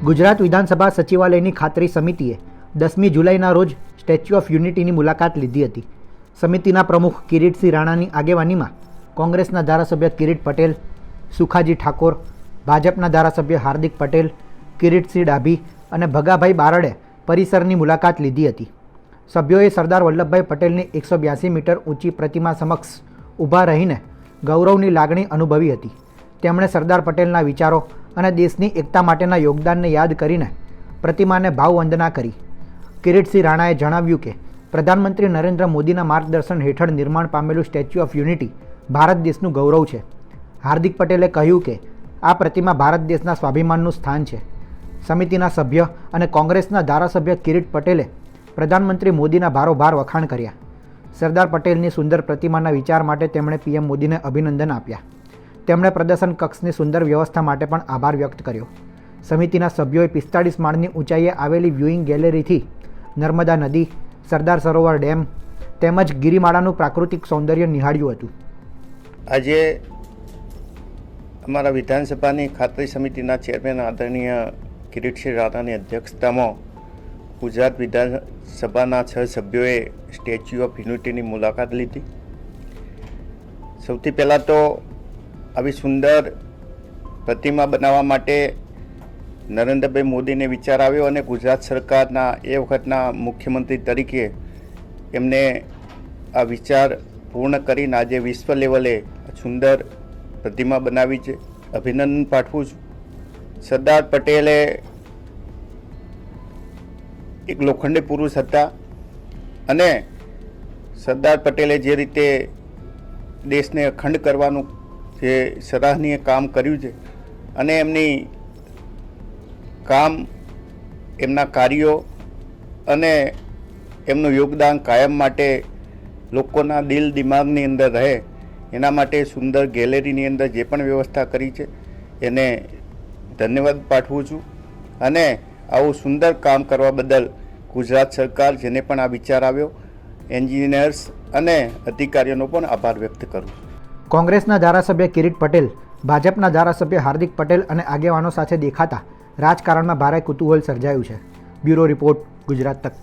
ગુજરાત વિધાનસભા સચિવાલયની ખાતરી સમિતિએ 10મી જુલાઈના રોજ સ્ટેચ્યુ ઓફ યુનિટીની મુલાકાત લીધી હતી. સમિતિના પ્રમુખ કિરીટસિંહ રાણાની આગેવાનીમાં કોંગ્રેસના ધારાસભ્ય કિરીટ પટેલ, સુખાજી ઠાકોર, ભાજપના ધારાસભ્ય હાર્દિક પટેલ, કિરીટસિંહ ડાભી અને ભગાભાઈ બારડે પરિસરની મુલાકાત લીધી હતી. સભ્યોએ સરદાર વલ્લભભાઈ પટેલની 182 મીટર ઊંચી પ્રતિમા સમક્ષ ઊભા રહીને ગૌરવની લાગણી અનુભવી હતી. તેમણે સરદાર પટેલના વિચારો અને દેશની એકતા માટેના યોગદાનને યાદ કરીને પ્રતિમાને ભાવવંદના કરી. કિરીટસિંહ રાણાએ જણાવ્યું કે પ્રધાનમંત્રી નરેન્દ્ર મોદીના માર્ગદર્શન હેઠળ નિર્માણ પામેલું સ્ટેચ્યુ ઓફ યુનિટી ભારત દેશનું ગૌરવ છે. હાર્દિક પટેલે કહ્યું કે આ પ્રતિમા ભારત દેશના સ્વાભિમાનનું સ્થાન છે. સમિતિના સભ્ય અને કોંગ્રેસના ધારાસભ્ય કિરીટ પટેલે પ્રધાનમંત્રી મોદીના ભારોભાર વખાણ કર્યા. સરદાર પટેલની સુંદર પ્રતિમાના વિચાર માટે તેમણે પીએમ મોદીને અભિનંદન આપ્યા. તેમણે પ્રદર્શન કક્ષની સુંદર વ્યવસ્થા માટે પણ આભાર વ્યક્ત કર્યો. સમિતિના સભ્યોએ 45 માળની ઊંચાઈએ આવેલી વ્યુઇંગ ગેલેરીથી નર્મદા નદી, સરદાર સરોવર ડેમ તેમજ ગિરિમાળાનું પ્રાકૃતિક સૌંદર્ય નિહાળ્યું હતું. આજે અમારા વિધાનસભાની ખાતરી સમિતિના ચેરમેન આદરણીય કિરીટસિંહ રાણાની અધ્યક્ષતામાં ગુજરાત વિધાનસભાના 6 સભ્યોએ સ્ટેચ્યુ ઓફ યુનિટીની મુલાકાત લીધી. સૌથી પહેલાં તો આવી સુંદર પ્રતિમા બનાવવા માટે નરેન્દ્રભાઈ મોદીને વિચાર આવ્યો અને ગુજરાત સરકારના એ વખતના મુખ્યમંત્રી તરીકે એમને આ વિચાર પૂર્ણ કરીને આજે વિશ્વ લેવલે સુંદર પ્રતિમા બનાવી છે. અભિનંદન પાઠવું છું. સરદાર પટેલે એક લોખંડી પુરુષ હતા અને સરદાર પટેલે જે રીતે દેશને અખંડ કરવાનું જે સરાહનીય કામ કર્યું છે અને એમના કાર્યો અને એમનું યોગદાન કાયમ માટે લોકોના દિલ દિમાગની અંદર રહે એના માટે સુંદર ગેલેરીની અંદર જે પણ વ્યવસ્થા કરી છે એને ધન્યવાદ પાઠવું છું અને આવું સુંદર કામ કરવા બદલ ગુજરાત સરકાર જેને પણ આ વિચાર આવ્યો એન્જિનિયર્સ અને અધિકારીઓનો પણ આભાર વ્યક્ત કરું. કોંગ્રેસના ધારાસભ્ય કિરીટ પટેલ, ભાજપના ધારાસભ્ય હાર્દિક પટેલ અને આગેવાનો સાથે દેખાતા રાજકારણમાં ભારે કુતૂહલ સર્જાયું છે. બ્યુરો રિપોર્ટ, ગુજરાત તક.